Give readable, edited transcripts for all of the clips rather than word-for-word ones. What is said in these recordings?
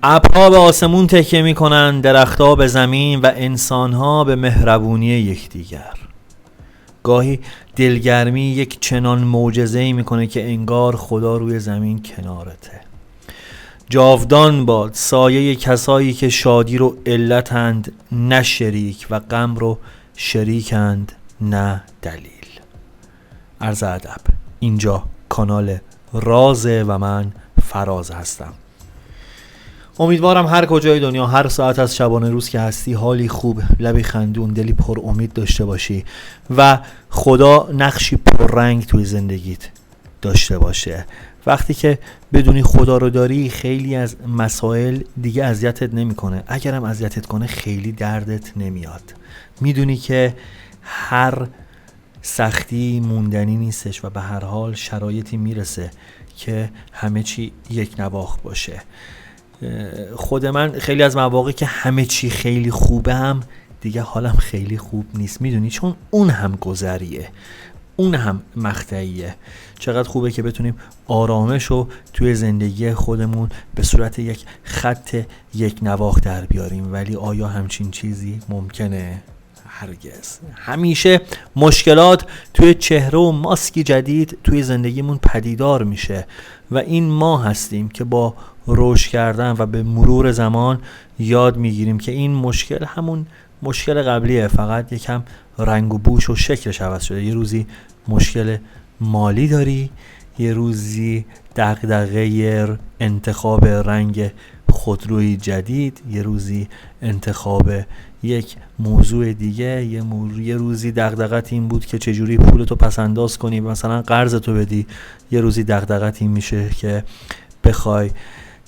ابرها به آسمون تکیه میکنن، درختها به زمین و انسانها به مهربونی یکدیگر. گاهی دلگرمی یک چنان معجزه‌ای میکنه که انگار خدا روی زمین کنارته. جاودان باد سایه کسایی که شادی رو علتند نه شریک و غم رو شریکند نه دلیل. عرض ادب، اینجا کانال رازه و من فراز هستم. امیدوارم هر کجای دنیا، هر ساعت از شبانه روز که هستی، حالی خوب، لبی خندون، دلی پر امید داشته باشی و خدا نقشی پررنگ توی زندگیت داشته باشه. وقتی که بدونی خدا رو داری، خیلی از مسائل دیگه اذیتت نمیکنه. اگرم اذیتت کنه خیلی دردت نمیاد. میدونی که هر سختی موندنی نیستش و به هر حال شرایطی میرسه که همه چی یک نواخت باشه. خود من خیلی از مواقع که همه چی خیلی خوبه هم دیگه حالم خیلی خوب نیست، میدونی، چون اون هم گذریه، اون هم مقطعیه. چقدر خوبه که بتونیم آرامش رو توی زندگی خودمون به صورت یک خط یک نواخت در بیاریم. ولی آیا همچین چیزی ممکنه؟ هرگز. همیشه مشکلات توی چهره و ماسکی جدید توی زندگیمون پدیدار میشه و این ما هستیم که با رشد کردن و به مرور زمان یاد میگیریم که این مشکل همون مشکل قبلیه، فقط یکم رنگ و بوش و شکلش عوض شده. یه روزی مشکل مالی داری، یه روزی دغدغه انتخاب رنگ خودروی جدید، یه روزی انتخاب یک موضوع دیگه، یه روزی دغدغت این بود که چجوری پولتو پس انداز کنی، مثلا قرضتو بدی، یه روزی دغدغت این میشه که بخوای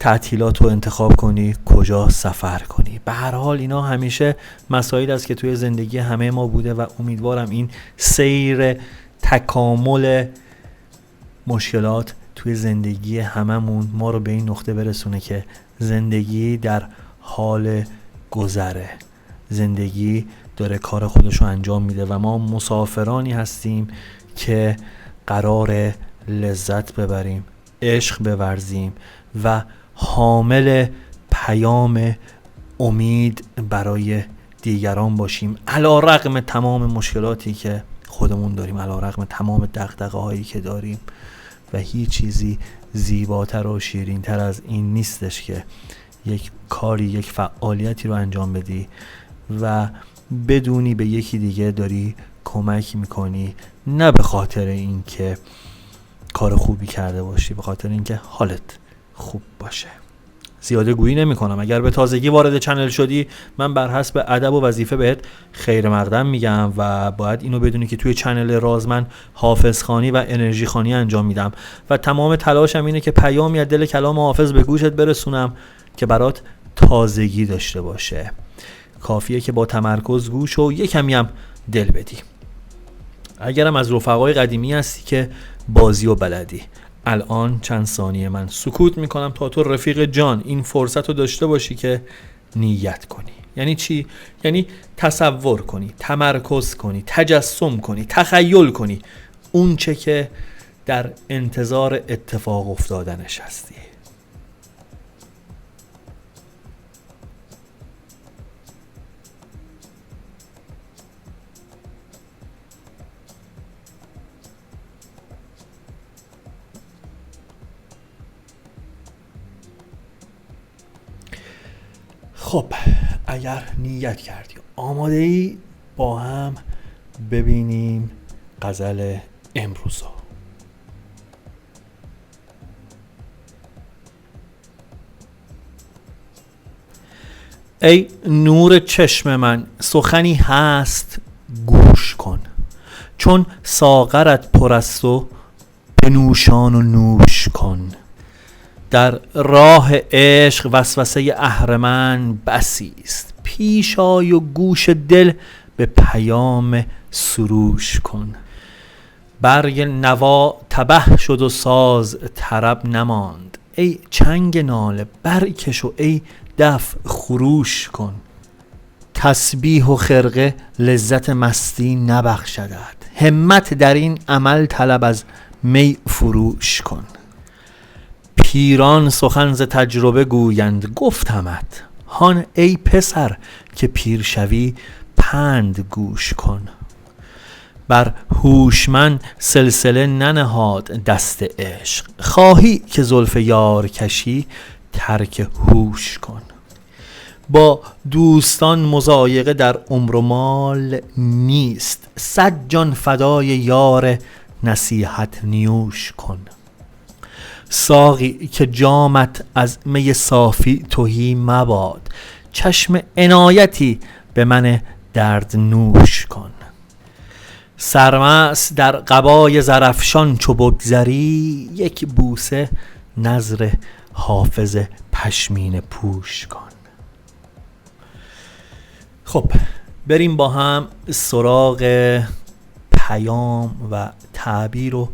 تعطیلاتو انتخاب کنی، کجا سفر کنی. به هر حال اینا همیشه مسائل است که توی زندگی همه ما بوده و امیدوارم این سیر تکامل مشکلات توی زندگی هممون ما رو به این نقطه برسونه که زندگی در حال گذره، زندگی داره کار خودش رو انجام میده و ما مسافرانی هستیم که قرار لذت ببریم، عشق بورزیم و حامل پیام امید برای دیگران باشیم، علی‌رغم تمام مشکلاتی که خودمون داریم، علی‌رغم تمام دغدغه هایی که داریم. و هیچ چیزی زیباتر و شیرین‌تر از این نیستش که یک کاری، یک فعالیتی رو انجام بدی و بدونی به یکی دیگه داری کمک میکنی، نه به خاطر این که کار خوبی کرده باشی، به خاطر این که حالت خوب باشه. زیاده گویی نمی کنم. اگر به تازگی وارد چنل شدی، من بر حسب ادب و وظیفه بهت خیر مقدم میگم و باید اینو بدونی که توی چنل راز من حافظ خوانی و انرژی خوانی انجام میدم و تمام تلاشم اینه که پیامی از دل کلام حافظ به گوشت برسونم که برات تازگی داشته باشه. کافیه که با تمرکز گوش و یکمی هم دل بدی. اگرم از رفقای قدیمی هستی که بازی و بلدی، الان چند ثانیه من سکوت میکنم تا تو رفیق جان این فرصت رو داشته باشی که نیت کنی. یعنی چی؟ یعنی تصور کنی، تمرکز کنی، تجسم کنی، تخیل کنی اون چه که در انتظار اتفاق افتادنش هستی. خب اگر نیت کردی، آماده ای، با هم ببینیم غزل امروز رو. ای نور چشم من، سخنی هست گوش کن، چون ساغرت پر است و بنوشان و نوش کن. در راه عشق وسوسه اهرمن بسی است، پیش آی و گوش دل به پیام سروش کن. برگ نوا تبه شد و ساز طرب نماند، ای چنگ ناله برکش و ای دف خروش کن. تسبیح و خرقه لذت مستی نبخشدت، همت در این عمل طلب از می فروش کن. پیران سخن ز تجربه گویند، گفتمت هان ای پسر که پیر شوی پند گوش کن. بر هوشمند سلسله ننهاد دست عشق، خواهی که زلف یار کشی ترک هوش کن. با دوستان مضایقه در عمر و مال نیست، 100 جان فدای یار نصیحت نیوش کن. ساقی که جامت از می صافی تهی مباد، چشم عنایتی به من درد نوش کن. سرمست در قبای زرافشان چو بگذری، یک بوسه نذر حافظ پشمینه پوش کن. خب بریم با هم سراغ پیام و تعبیر و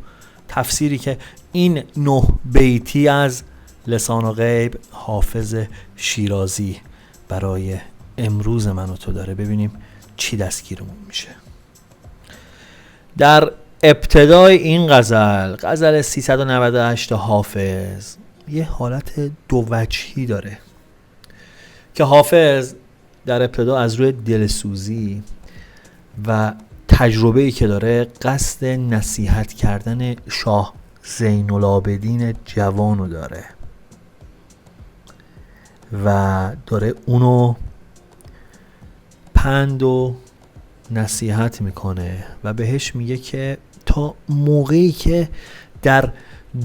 تفسیری که این 9 بیتی از لسان غیب حافظ شیرازی برای امروز من و تو داره. ببینیم چی دستگیرمون میشه. در ابتدای این غزل 398 حافظ یه حالت دو وجهی داره که حافظ در ابتدا از روی دلسوزی و تجربه‌ای که داره قصد نصیحت کردن شاه زین العابدین جوانو داره و داره اونو پند و نصیحت میکنه و بهش میگه که تا موقعی که در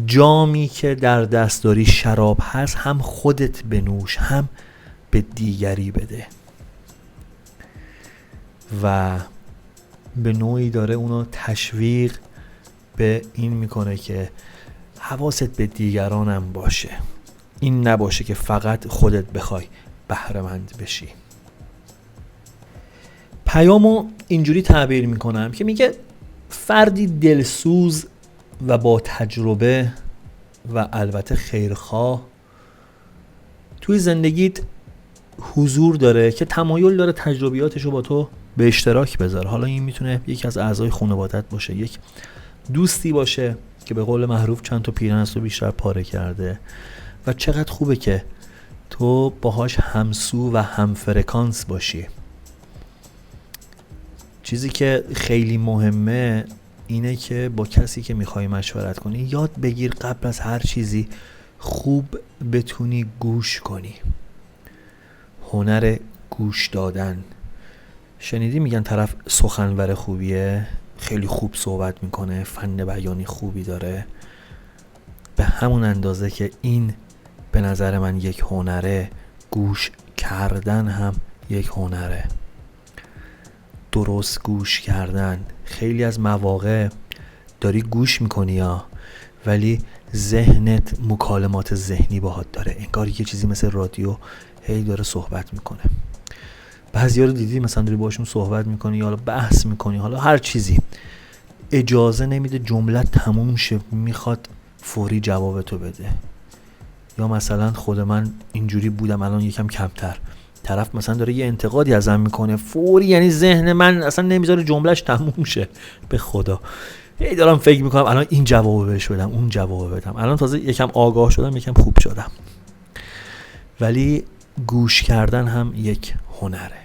جامی که در دست داری شراب هست، هم خودت بنوش هم به دیگری بده و به نوعی داره اونو تشویق به این میکنه که حواست به دیگرانم باشه، این نباشه که فقط خودت بخوای بهره مند بشی. پیامو اینجوری تعبیر میکنم که میگه فردی دلسوز و با تجربه و البته خیرخواه توی زندگیت حضور داره که تمایل داره تجربیاتشو با تو به اشتراک بذاره. حالا این میتونه یکی از اعضای خانوادت باشه، یک دوستی باشه که به قول معروف چند تا پیرن از تو بیشتر پاره کرده و چقدر خوبه که تو باهاش همسو و هم فرکانس باشی. چیزی که خیلی مهمه اینه که با کسی که میخوای مشورت کنی یاد بگیر قبل از هر چیزی خوب بتونی گوش کنی. هنر گوش دادن. شنیدی میگن طرف سخنور خوبیه، خیلی خوب صحبت میکنه، فن بیانی خوبی داره. به همون اندازه که این به نظر من یک هنره، گوش کردن هم یک هنره. درست گوش کردن. خیلی از مواقع داری گوش میکنی یا ولی ذهنت مکالمات ذهنی باهات داره، انگار یه چیزی مثل رادیو هی داره صحبت میکنه. بعضیا رو دیدی مثلا داری باشون صحبت میکنی یا بحث میکنی، حالا هر چیزی، اجازه نمیده جمله تموم شه، میخواد فوری جواب تو بده. یا مثلا خود من اینجوری بودم، الان یکم کمتر. طرف مثلا داره یه انتقادی ازم میکنه فوری، یعنی ذهن من اصلا نمیذاره جملهش تموم شه. به خدا هی دارم فکر میکنم الان این جواب بهش بدم، اون جواب بدم. الان تازه یکم آگاه شدم، یکم خوب شدم. ولی گوش کردن هم یک هنره.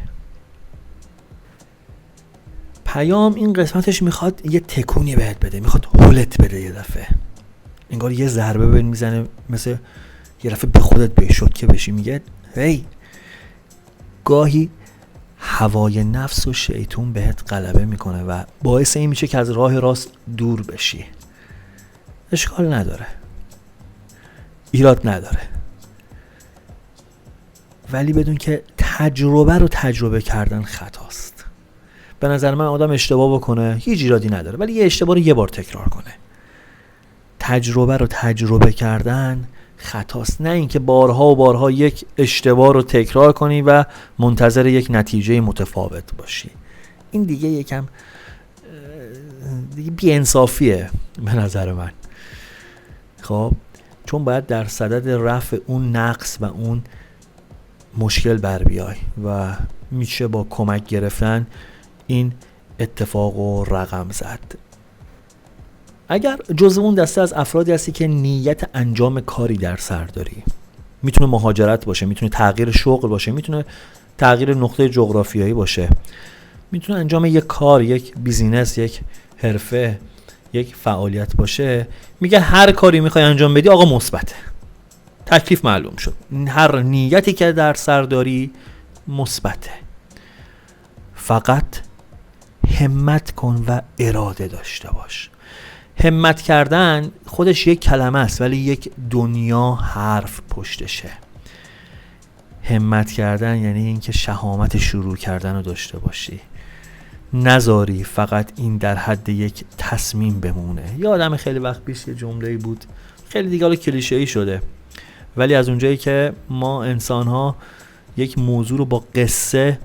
پیام این قسمتش میخواد یه تکونی بهت بده، میخواد هولت بده یه دفعه، انگار یه ضربه بهت میزنه، مثل یه دفعه به خودت بشوکه بشی. میگه هی گاهی هوای نفس و شیطون بهت غلبه میکنه و باعث این میشه که از راه راست دور بشی. اشکال نداره، ایراد نداره، ولی بدون که تجربه رو تجربه کردن خطاست. به نظر من آدم اشتباه بکنه هیچ ایرادی نداره، ولی یه اشتباه رو یه بار تکرار کنه. تجربه رو تجربه کردن خطاست، نه اینکه بارها و بارها یک اشتباه رو تکرار کنی و منتظر یک نتیجه متفاوت باشی. این دیگه یکم دیگه بی‌انصافیه به نظر من. خب چون باید در صدد رفع اون نقص و اون مشکل بر بیای و میشه با کمک گرفتن این اتفاق رو رقم زد. اگر جزو اون دسته از افرادی هستی که نیت انجام کاری در سر داری، میتونه مهاجرت باشه، میتونه تغییر شغل باشه، میتونه تغییر نقطه جغرافیایی باشه، میتونه انجام یک کار، یک بیزینس، یک حرفه، یک فعالیت باشه، میگه هر کاری میخوای انجام بدی آقا مثبته. تکلیف معلوم شد. هر نیتی که در سر داری مثبته. فقط همت کن و اراده داشته باش. همت کردن خودش یک کلمه است ولی یک دنیا حرف پشتشه. همت کردن یعنی اینکه شهامت شروع کردن رو داشته باشی، نذاری فقط این در حد یک تصمیم بمونه. یادم خیلی وقت پیش یه جمله‌ای بود، خیلی دیگه حالا کلیشه‌ای شده، ولی از اونجایی که ما انسان‌ها یک موضوع رو با قصه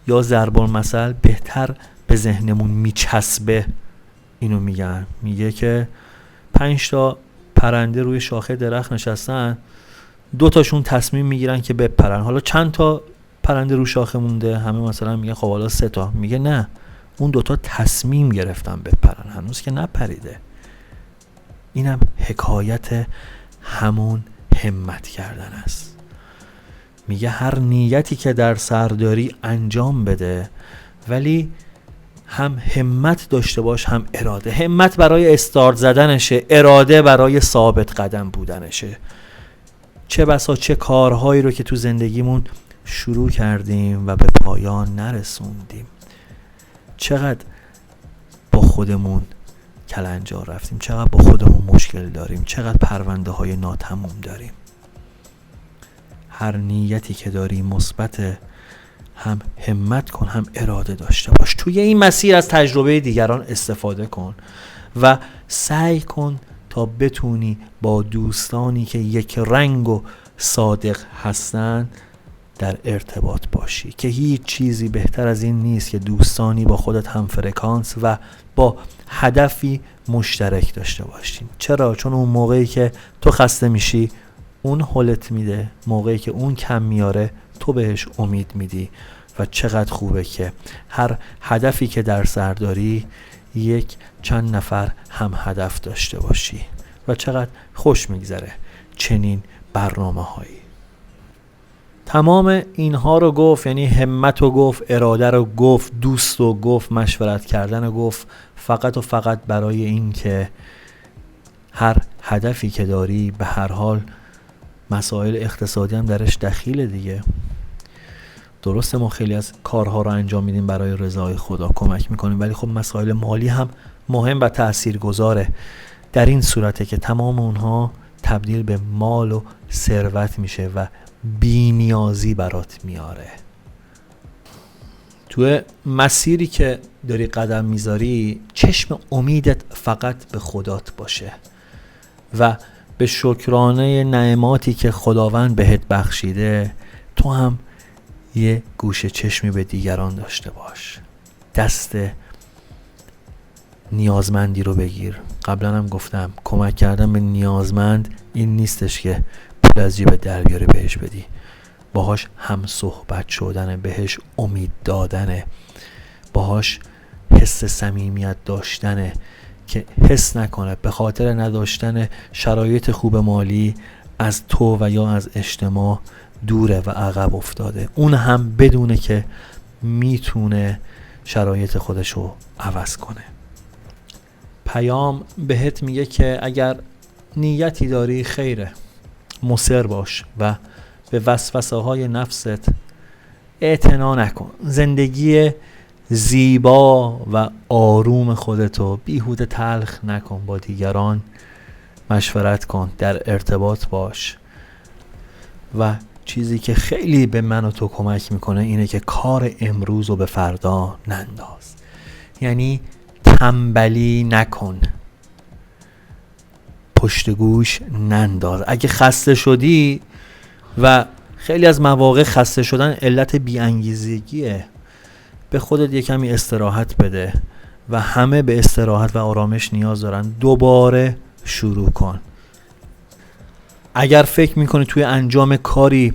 یا ضرب المثل بهتر به ذهنمون میچسبه، اینو میگن. میگه که 5 تا پرنده روی شاخه درخت نشستن، 2 تاشون تصمیم میگیرن که بپرن. حالا چند تا پرنده رو شاخه مونده؟ همه مثلا میگن خب حالا 3 تا. میگه نه، اون 2 تا تصمیم گرفتن بپرن، هنوز که نپریده. اینم حکایت همون همت کردن است. میگه هر نیتی که در سر داری انجام بده، ولی هم همت داشته باش هم اراده. همت برای استارت زدنشه، اراده برای ثابت قدم بودنشه. چه بسا چه کارهایی رو که تو زندگیمون شروع کردیم و به پایان نرسوندیم، چقدر با خودمون کلنجار رفتیم، چقدر با خودمون مشکل داریم، چقدر پرونده های ناتموم داریم. هر نیتی که داری مثبت، هم همت کن هم اراده داشته باش. توی این مسیر از تجربه دیگران استفاده کن و سعی کن تا بتونی با دوستانی که یک رنگ و صادق هستن در ارتباط باشی، که هیچ چیزی بهتر از این نیست که دوستانی با خودت هم فرکانس و با هدفی مشترک داشته باشین. چرا؟ چون اون موقعی که تو خسته میشی اون حالت میده، موقعی که اون کم میاره تو بهش امید میدی. و چقدر خوبه که هر هدفی که در سر داری یک چند نفر هم هدف داشته باشی و چقدر خوش میگذره چنین برنامه هایی. تمام اینها رو گفت، یعنی همت رو گفت، اراده رو گفت، دوست رو گفت، مشورت کردن رو گفت، فقط و فقط برای این که هر هدفی که داری به هر حال مسائل اقتصادی هم درش دخیله دیگه. درسته ما خیلی از کارها رو انجام میدیم برای رضای خدا، کمک میکنیم، ولی خب مسائل مالی هم مهم و تاثیرگذاره. در این صورته که تمام اونها تبدیل به مال و ثروت میشه و بی‌نیازی برات میاره. تو مسیری که داری قدم میذاری چشم امیدت فقط به خدات باشه و به شکرانه نعماتی که خداوند بهت بخشیده تو هم یه گوشه چشمی به دیگران داشته باش. دست نیازمندی رو بگیر. قبلا هم گفتم کمک کردن به نیازمند این نیستش که پول از جیب در بیاری بهش بدی، باهاش هم صحبت شدنه، بهش امید دادنه، باهاش حس صمیمیت داشتنه که حس نکنه به خاطر نداشتن شرایط خوب مالی از تو و یا از اجتماع دوره و عقب افتاده. اون هم بدونه که میتونه شرایط خودشو عوض کنه. پیام بهت میگه که اگر نیتی داری خیره، مصر باش و به وسوسه های نفست اعتنا نکن. زندگی زیبا و آروم خودتو بیهوده تلخ نکن. با دیگران مشورت کن، در ارتباط باش و چیزی که خیلی به من و تو کمک میکنه اینه که کار امروز رو به فردا ننداز. یعنی تنبلی نکن، پشت گوش ننداز. اگه خسته شدی و خیلی از مواقع خسته شدن علت بی‌انگیزگیه، به خودت یه کمی استراحت بده و همه به استراحت و آرامش نیاز دارن. دوباره شروع کن. اگر فکر میکنی توی انجام کاری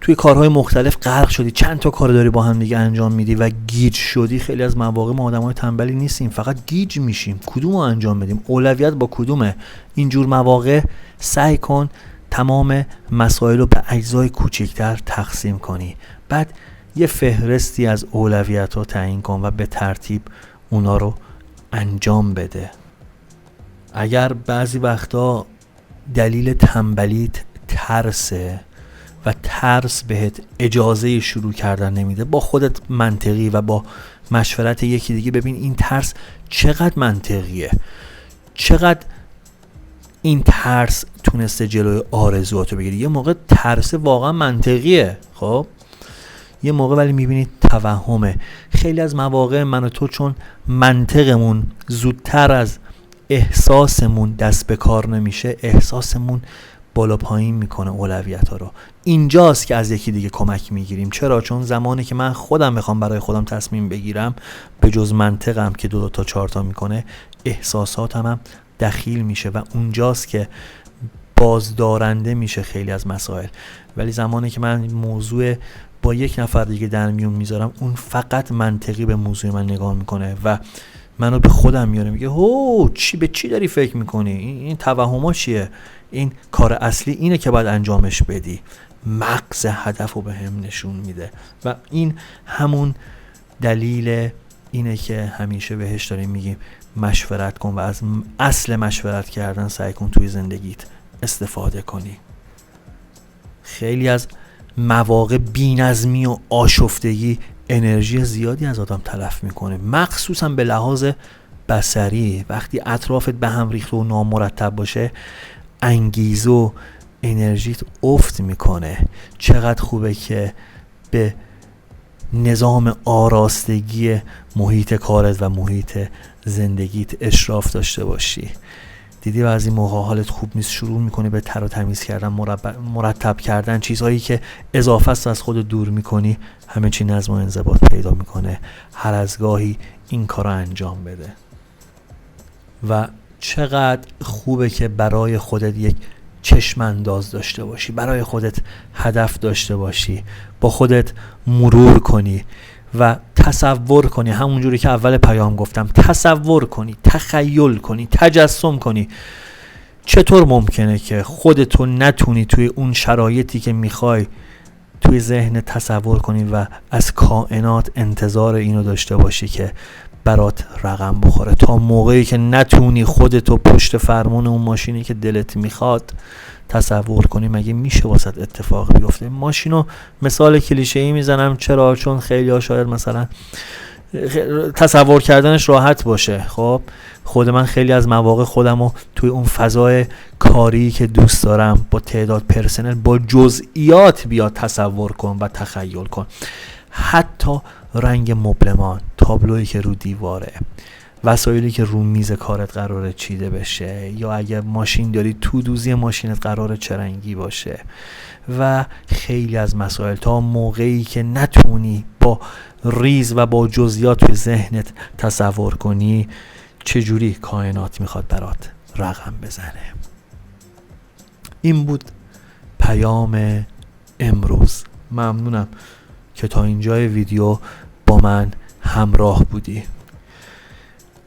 توی کارهای مختلف غرق شدی، چند تا کار داری با هم دیگه انجام میدی و گیج شدی. خیلی از مواقع ما آدمای تنبلی نیستیم، فقط گیج میشیم کدومو انجام بدیم، اولویت با کدومه. اینجور مواقع سعی کن تمام مسائل رو به اجزای کوچکتر تقسیم کنی، بعد یه فهرستی از اولویت‌ها تعیین کن و به ترتیب اونا رو انجام بده. اگر بعضی وقتا دلیل تنبلیت ترسه و ترس بهت اجازه شروع کردن نمیده، با خودت منطقی و با مشورت یکی دیگه ببین این ترس چقدر منطقیه، چقدر این ترس تونسته جلوی آرزواتو بگیری. یه موقع ترس واقعا منطقیه، خب یه موقع ولی میبینید توهمه. خیلی از مواقع من و تو چون منطقمون زودتر از احساسمون دست به کار نمیشه، احساسمون بالا پایین میکنه اولویت ها رو. اینجاست که از یکی دیگه کمک میگیریم. چرا؟ چون زمانی که من خودم میخوام برای خودم تصمیم بگیرم، به جز منطقم که 2 تا 4 تا میکنه، احساساتم هم دخیل میشه و اونجاست که بازدارنده میشه خیلی از مسائل. ولی زمانی که من موضوع با یک نفر دیگه در میون میذارم، اون فقط منطقی به موضوع من نگاه میکنه و منو به خودم میاره، میگه هو به چی داری فکر میکنی؟ این توهما چیه؟ این کار اصلی اینه که باید انجامش بدی. مغز هدف رو به هم نشون میده و این همون دلیل اینه که همیشه بهش داریم میگیم مشورت کن و از اصل مشورت کردن سعی کن توی زندگیت استفاده کنی. خیلی از مواقع بی‌نظمی و آشفتگی انرژی زیادی از آدم تلف میکنه، مخصوصا به لحاظ بصری. وقتی اطرافت به هم ریخته و نامرتب باشه، انگیزه و انرژیت افت میکنه. چقدر خوبه که به نظام آراستگی محیط کارت و محیط زندگیت اشراف داشته باشی. دیدی بعضی موقع حالت خوب نیست، شروع میکنی به تر و تمیز کردن، مرتب کردن، چیزهایی که اضافه است از خود دور میکنی، همه چی نظم و انضباط پیدا میکنه. هر از گاهی این کار رو انجام بده. و چقدر خوبه که برای خودت یک چشم انداز داشته باشی، برای خودت هدف داشته باشی، با خودت مرور کنی و تصور کنی. همونجوری که اول پیام گفتم، تصور کنی، تخیل کنی، تجسم کنی. چطور ممکنه که خودتو نتونی توی اون شرایطی که میخوای توی ذهن تصور کنی و از کائنات انتظار اینو داشته باشی که برات رقم بخوره، تا موقعی که نتونی خودتو پشت فرمون اون ماشینی که دلت میخواد تصور کنی، مگه میشه واسط اتفاق بیفته؟ ماشینو مثال کلیشه‌ای میزنم، چرا؟ چون خیلی ها شاید مثلا تصور کردنش راحت باشه. خب خود من خیلی از مواقع خودمو توی اون فضای کاری که دوست دارم با تعداد پرسنل با جزئیات بیا تصور کن و تخیل کن. حتی رنگ مبلمان، تابلویی که رو دیواره، وسایلی که رو میز کارت قراره چیده بشه، یا اگه ماشین داری تو دوزی ماشینت قراره چه رنگی باشه و خیلی از مسائل. تا موقعی که نتونی با ریز و با جزئیات توی ذهنت تصور کنی چجوری کائنات میخواد برات رقم بزنه. این بود پیام امروز. ممنونم که تا اینجای ویدیو با من همراه بودی.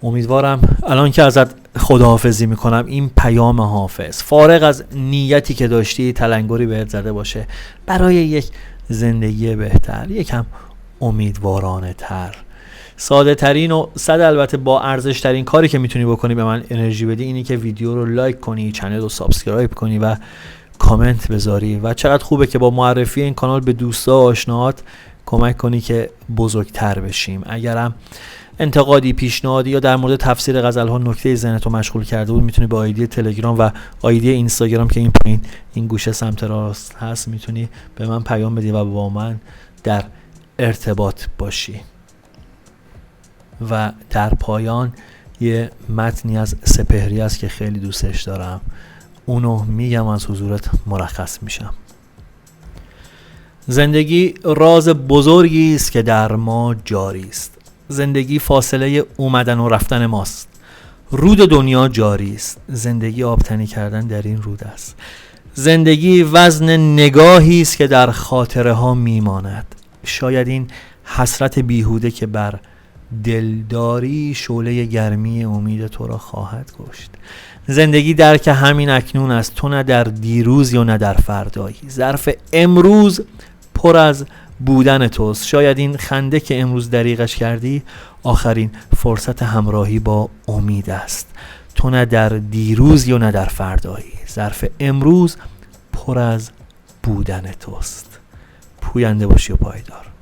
امیدوارم الان که ازت خداحافظی میکنم این پیام حافظ، فارغ از نیتی که داشتی، تلنگری بهت زده باشه برای یک زندگی بهتر، یکم امیدوارانه تر. ساده ترین و البته با ارزش ترین کاری که میتونی بکنی به من انرژی بدی اینی که ویدیو رو لایک کنی، چنل رو سابسکرایب کنی و کامنت بذاری. و چقدر خوبه که با معرفی این کانال به دوستا و آشناهات کمک کنی که بزرگتر بشیم. اگرم انتقادی، پیشنهادی یا در مورد تفسیر غزل‌ها نکته ذهنتو مشغول کرده بود، میتونی با آیدی تلگرام و آیدی اینستاگرام که این پایین این گوشه سمت راست هست میتونی به من پیام بدی و با من در ارتباط باشی. و در پایان یه متنی از سپهری است که خیلی دوستش دارم، اونو میگم، از حضورت مرخص میشم. زندگی راز بزرگی است که در ما جاری است. زندگی فاصله اومدن و رفتن ماست. رود دنیا جاری است. زندگی آبتنی کردن در این رود است. زندگی وزن نگاهی است که در خاطره ها میماند. شاید این حسرت بیهوده که بر دلداری شعله گرمی امید تو را خواهد کشت. زندگی درک همین اکنون است، تو نه در دیروزی و نه در فردایی. ظرف امروز پر از بودن توست. شاید این خنده که امروز دریغش کردی آخرین فرصت همراهی با امید است. تو نه در دیروزی و نه در فردایی. ظرف امروز پر از بودن توست. پوینده باشی و پایدار.